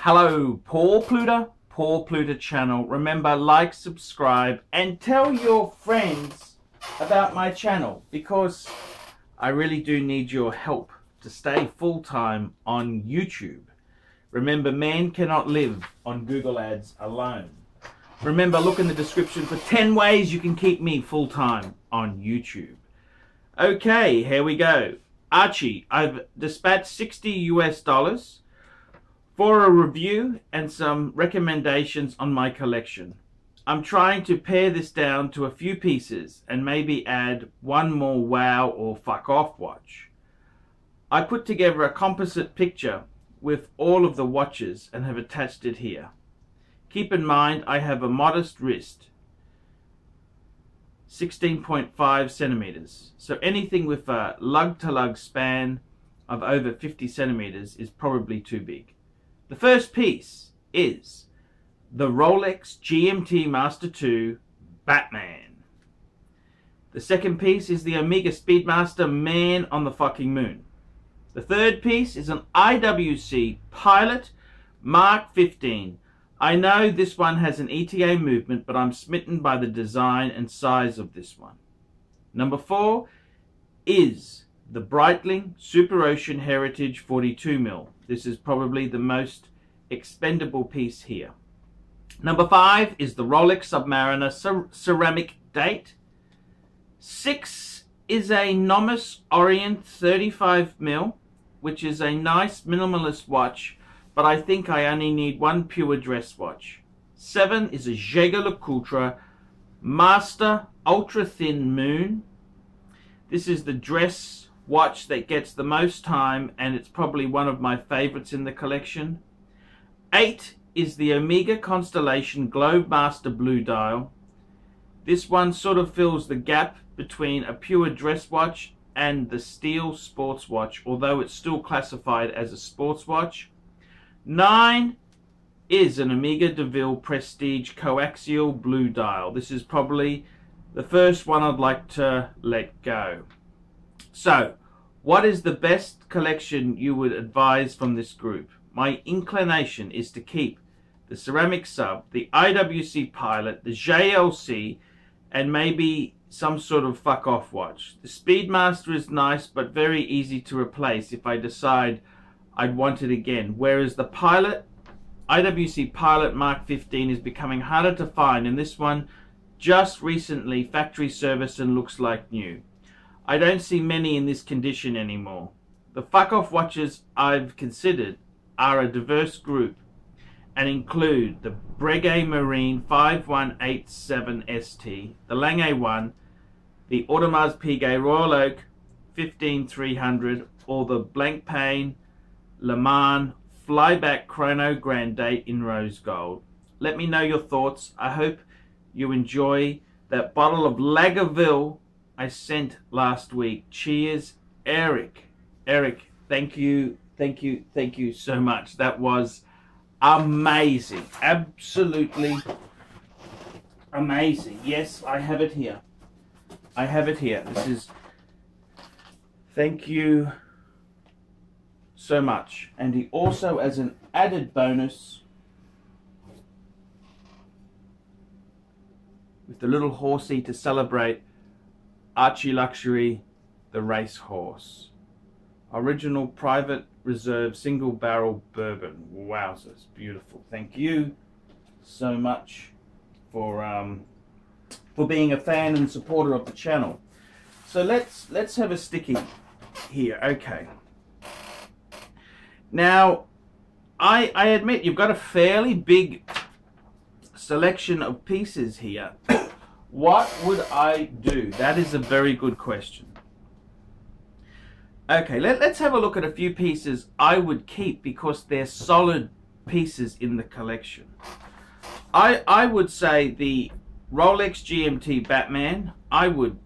Hello, Paul Pluta channel. Remember, like, subscribe, and tell your friends about my channel, because I really do need your help to stay full-time on YouTube. Remember, man cannot live on Google Ads alone. Remember, look in the description for 10 ways you can keep me full-time on YouTube. Okay, here we go. Archie, I've dispatched $60 US for a review and some recommendations on my collection. I'm trying to pare this down to a few pieces and maybe add one more wow or fuck off watch. I put together a composite picture with all of the watches and have attached it here. Keep in mind I have a modest wrist, 16.5 centimeters, so anything with a lug-to-lug span of over 50 centimeters is probably too big. The first piece is the Rolex GMT Master 2 Batman. The second piece is the Omega Speedmaster Man on the fucking Moon. The third piece is an IWC Pilot Mark 15. I know this one has an ETA movement, but I'm smitten by the design and size of this one. Number 4 is the Breitling Super Ocean Heritage 42mm. This is probably the most expendable piece here. Number 5 is the Rolex Submariner ceramic date. 6 is a NOMOS Orient 35mm, which is a nice minimalist watch, but I think I only need one pure dress watch. 7 is a Jaeger-LeCoultre Master Ultra Thin Moon. This is the dress watch that gets the most time, and it's probably one of my favorites in the collection. 8 is the Omega Constellation Globemaster Blue Dial. This one sort of fills the gap between a pure dress watch and the steel sports watch, although it's still classified as a sports watch. 9 is an Omega DeVille Prestige Coaxial Blue Dial. This is probably the first one I'd like to let go. So, what is the best collection you would advise from this group? My inclination is to keep the ceramic sub, the IWC Pilot, the JLC, and maybe some sort of fuck off watch. The Speedmaster is nice, but very easy to replace if I decide I'd want it again. Whereas the Pilot, IWC Pilot Mark 15 is becoming harder to find, and this one just recently factory service and looks like new. I don't see many in this condition anymore. The fuck off watches I've considered are a diverse group and include the Breguet Marine 5187 ST, the Lange 1, the Audemars Piguet Royal Oak 15300, or the Blancpain Le Mans Flyback Chrono Grand Date in rose gold. Let me know your thoughts. I hope you enjoy that bottle of Lagavulin I sent last week. Cheers, Eric. Eric, thank you so much. That was amazing. Absolutely amazing. Yes, I have it here. I have it here. This is, thank you so much. And he also, as an added bonus, with the little horsey to celebrate, Archie Luxury, the racehorse. Original private reserve single barrel bourbon. Wowzers, beautiful. Thank you so much for being a fan and supporter of the channel. So let's have a sticky here. Okay. Now, I admit you've got a fairly big selection of pieces here. What would I do? That is a very good question. Okay, let's have a look at a few pieces I would keep because they're solid pieces in the collection. I would say the Rolex GMT Batman, I would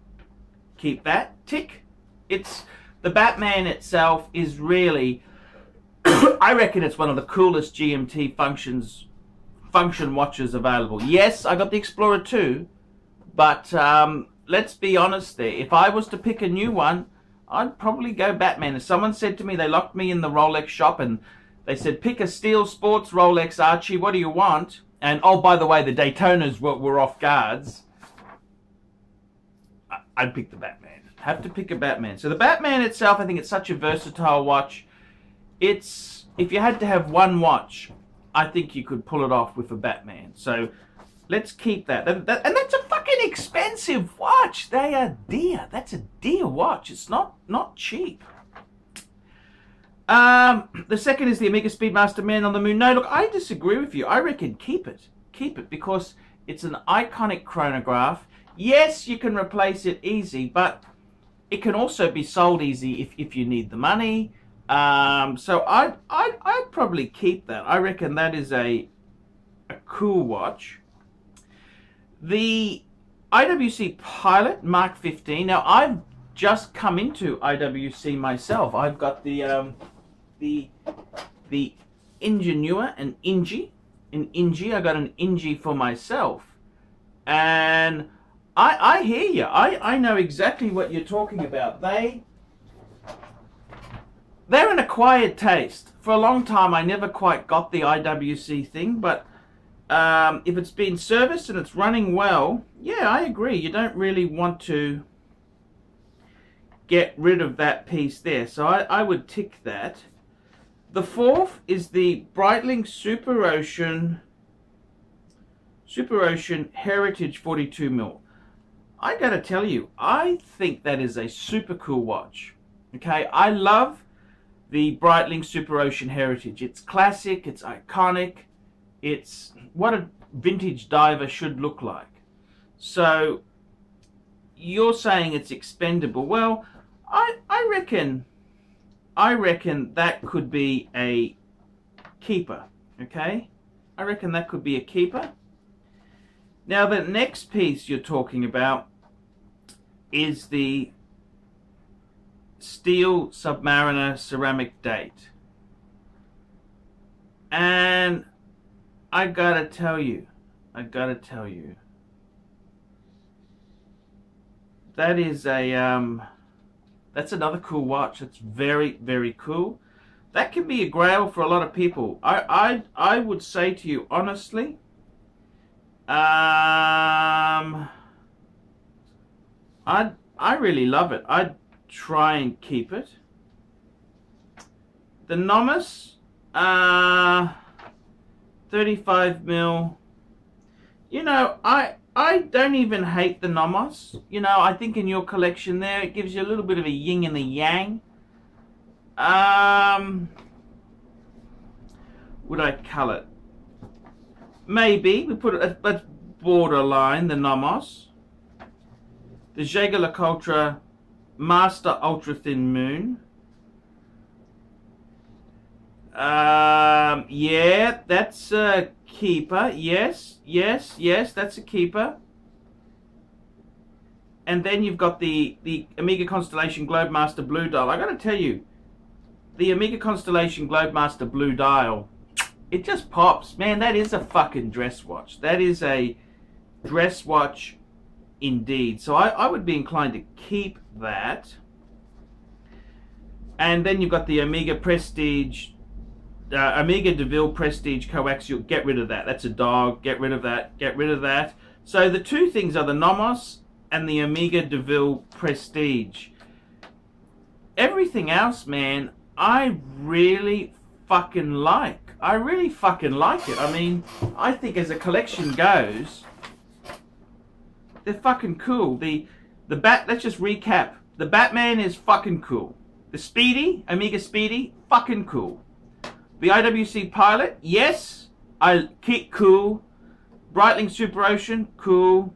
keep that. Tick. It's the Batman itself is really I reckon it's one of the coolest GMT function watches available. Yes, I got the Explorer 2, but let's be honest there. If I was to pick a new one, I'd probably go Batman. If someone said to me they locked me in the Rolex shop and They said, pick a steel sports Rolex, Archie, what do you want? And, oh, by the way, the Daytonas were off guards. I'd pick the Batman. Have to pick a Batman. So the Batman itself, I think it's such a versatile watch. If you had to have one watch, I think you could pull it off with a Batman. So let's keep that. And that's a fucking expensive watch. They are dear. That's a dear watch. It's not cheap. The second is the Omega Speedmaster Man on the Moon. No, look, I disagree with you. I reckon keep it. Keep it because it's an iconic chronograph. Yes, you can replace it easy, but it can also be sold easy if you need the money. So I'd probably keep that. I reckon that is a cool watch. The IWC Pilot Mark 15. Now I've just come into IWC myself. I've got the Ingenua and Ingi. I got an Ingi for myself, and I hear you. I know exactly what you're talking about. They're an acquired taste. For a long time, I never quite got the IWC thing, but if it's been serviced and it's running well, yeah, I agree. You don't really want to get rid of that piece there. So I would tick that. The fourth is the Breitling Super Ocean Heritage 42mm. I gotta tell you, I think that is a super cool watch. Okay, I love the Breitling Super Ocean Heritage. It's classic, it's iconic, it's what a vintage diver should look like. So you're saying it's expendable. Well, I reckon that could be a keeper. Okay, I reckon that could be a keeper. Now the next piece you're talking about is the Steel Submariner ceramic date. And I gotta tell you, that is that's another cool watch. It's very, very cool. That can be a grail for a lot of people. I would say to you honestly, I really love it. I'd try and keep it. The NOMOS 35mm. You know, I don't even hate the NOMOS. You know, I think in your collection there, it gives you a little bit of a yin and a yang. Would I cull it? Maybe. We put it at borderline, the NOMOS. The Jaeger-LeCoultre Master Ultra Thin Moon. Yeah, that's a keeper. Yes, that's a keeper. And then you've got the Omega Constellation Globemaster Blue Dial. I gotta tell you, the Omega Constellation Globemaster Blue Dial, it just pops. Man, that is a fucking dress watch. That is a dress watch indeed. So I would be inclined to keep that. And then you've got the Omega Prestige, Omega DeVille Prestige Coaxial. Get rid of that. That's a dog. Get rid of that. Get rid of that. So the two things are the NOMOS and the Omega DeVille Prestige. Everything else, man, I really fucking like. I really fucking like it. I mean, I think as a collection goes, they're fucking cool. Let's just recap. The Batman is fucking cool. The Speedy, Omega Speedy, fucking cool. The IWC Pilot, yes, I keep cool. Breitling Super Ocean, cool.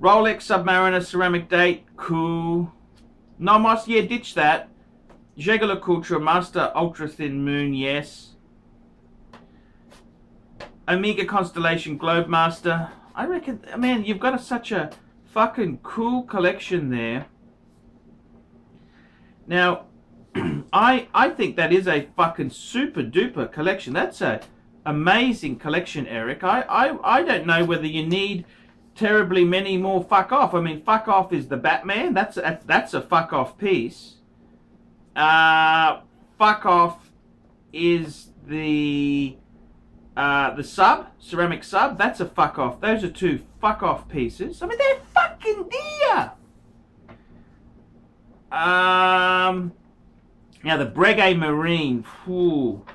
Rolex Submariner Ceramic Date, cool. NOMOS, yeah, ditch that. Jaeger-LeCoultre Master Ultra Thin Moon, yes. Omega Constellation Globemaster. I reckon, man, you've got such a fucking cool collection there. Now, I think that is a fucking super duper collection. That's a amazing collection, Eric. I don't know whether you need terribly many more fuck off. I mean, fuck off is the Batman. That's a fuck off piece. Fuck off is the sub, ceramic sub. That's a fuck off. Those are two fuck off pieces. I mean, they're fucking dear. Now the Breguet Marine, whew,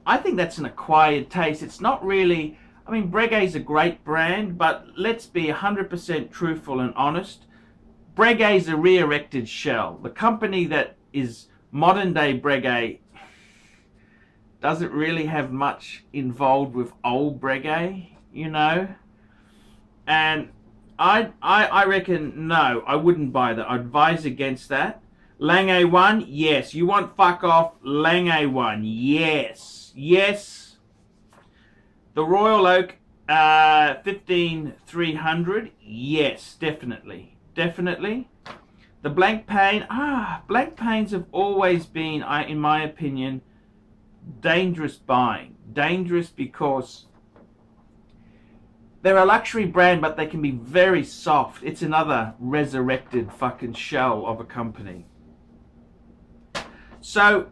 I think that's an acquired taste. It's not really, I mean, Breguet's a great brand, but let's be 100% truthful and honest. Breguet's a re-erected shell. The company that is modern day Breguet doesn't really have much involved with old Breguet, you know. And I reckon, no, I wouldn't buy that. I'd advise against that. Lange 1, yes. You want fuck off, Lange 1, yes. Yes. The Royal Oak 15300, yes, definitely. Definitely. The blank pane, blank panes have always been, in my opinion, dangerous buying. Dangerous because they're a luxury brand, but they can be very soft. It's another resurrected fucking shell of a company. So,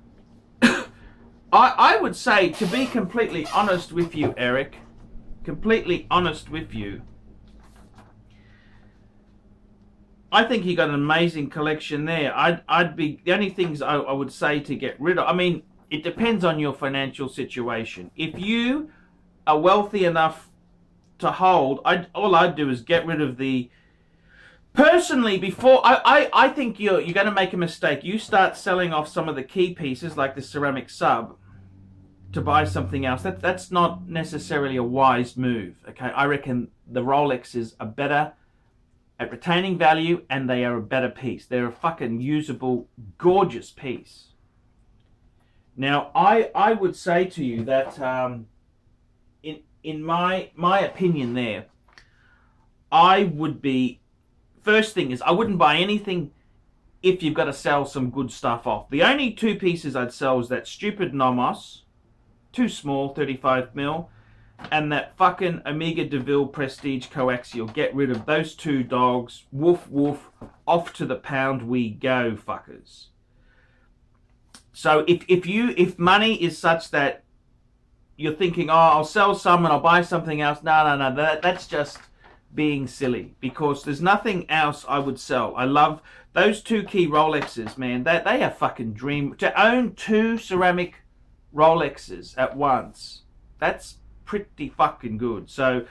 I would say, to be completely honest with you, Eric, completely honest with you, I think you got an amazing collection there. I'd be, the only things I would say to get rid of, I mean, it depends on your financial situation. If you are wealthy enough to hold, all I'd do is get rid of the, personally, before, I think you're going to make a mistake. You start selling off some of the key pieces, like the ceramic sub, to buy something else. That's not necessarily a wise move, okay? I reckon the Rolexes are better at retaining value, and they are a better piece. They're a fucking usable, gorgeous piece. Now, I would say to you that, in my opinion there, I would be, first thing is, I wouldn't buy anything if you've got to sell some good stuff off. The only two pieces I'd sell is that stupid NOMOS, too small, 35mm, and that fucking Omega DeVille Prestige Coaxial. Get rid of those two dogs. Woof, woof. Off to the pound we go, fuckers. So if money is such that you're thinking, oh, I'll sell some and I'll buy something else. No. That's just being silly, because there's nothing else I would sell. I love those two key Rolexes, man. They are fucking dream. To own two ceramic Rolexes at once, that's pretty fucking good. So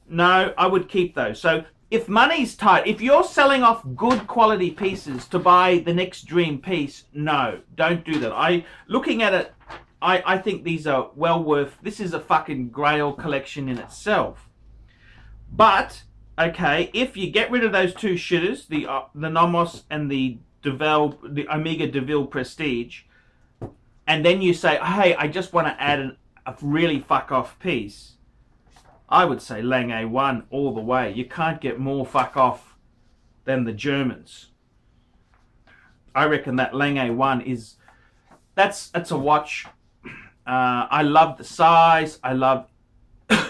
no, I would keep those. So if money's tight, if you're selling off good quality pieces to buy the next dream piece, no, don't do that. Looking at it, I think these are well worth, this is a fucking grail collection in itself. But okay, if you get rid of those two shitters, the NOMOS and the Omega DeVille Prestige, and then you say, hey, I just want to add a really fuck off piece, I would say Lange 1 all the way. You can't get more fuck off than the Germans. I reckon that Lange 1 is, that's a watch. I love the size. I love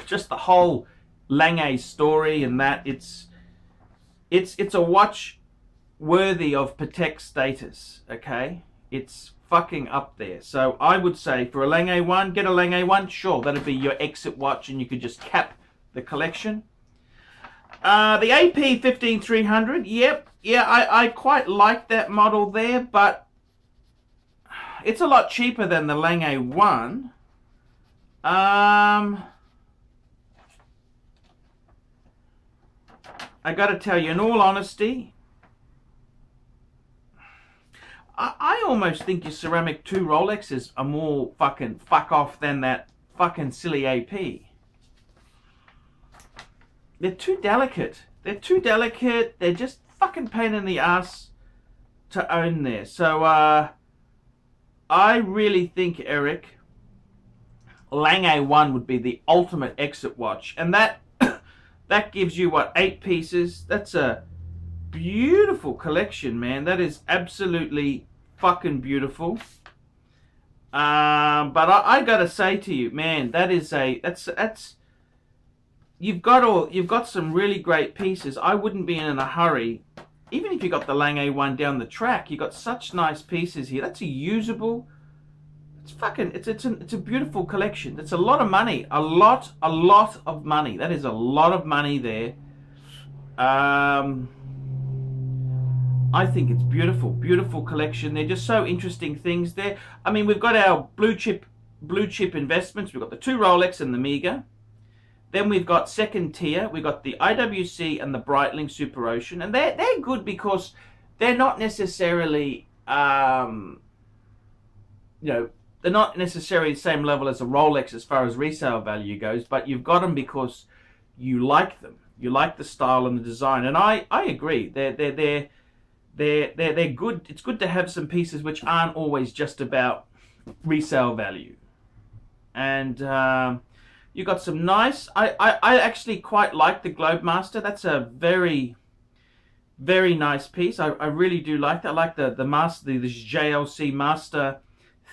just the whole Lange story, and that it's a watch worthy of Patek status. Okay, it's fucking up there. So I would say for a Lange 1, get a Lange 1. Sure, that'd be your exit watch, and you could just cap the collection. The AP 15300. Yep, yeah, I quite like that model there, but it's a lot cheaper than the Lange 1. I gotta tell you, in all honesty, I almost think your ceramic 2 Rolexes are more fucking fuck off than that fucking silly AP. They're too delicate. They're too delicate. They're just fucking pain in the ass to own there. So, I really think, Eric, Lange 1 would be the ultimate exit watch. And that that gives you, what, 8 pieces? That's a beautiful collection, man. That is absolutely fucking beautiful. But I gotta say to you, man, that is that's you've got some really great pieces. I wouldn't be in a hurry, even if you got the Lange 1 down the track. You got such nice pieces here. That's a usable it's a beautiful collection. It's a lot of money, a lot of money. That is a lot of money there. I think it's beautiful collection. They're just so interesting things there. I mean, we've got our blue chip investments. We've got the 2 Rolex and the Mega. Then we've got second tier. We've got the IWC and the Breitling Super Ocean, and they're good because they're not necessarily you know, they're not necessarily the same level as a Rolex as far as resale value goes, but you've got them because you like them. You like the style and the design, and I agree. They're good. It's good to have some pieces which aren't always just about resale value. And you got some nice. I actually quite like the Globemaster. That's a very nice piece. I really do like that. I like the master, the JLC Master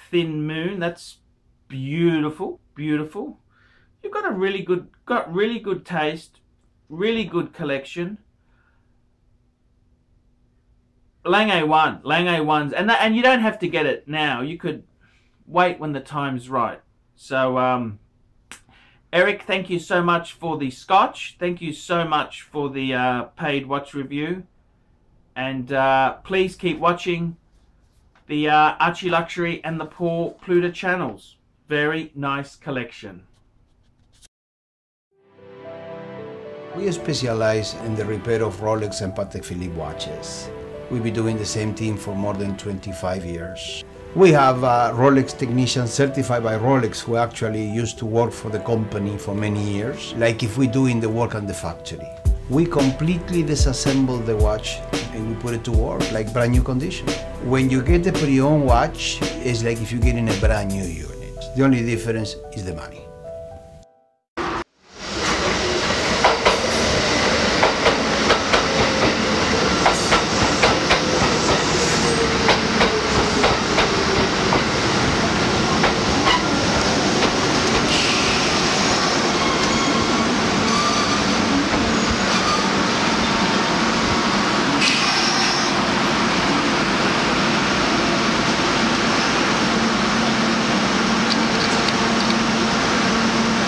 Thin Moon. That's beautiful. You've got really good taste, really good collection. Lange 1s, and you don't have to get it now. You could wait when the time's right. So Eric, thank you so much for the scotch. Thank you so much for the paid watch review, and please keep watching the Archie Luxury and the Paul Pluta channels. Very nice collection. We specialize in the repair of Rolex and Patek Philippe watches. We've been doing the same thing for more than 25 years. We have Rolex technicians certified by Rolex who actually used to work for the company for many years, like if we're doing the work on the factory. We completely disassemble the watch and we put it to work like brand new condition. When you get a pre-owned watch, it's like if you're getting a brand new unit. The only difference is the money.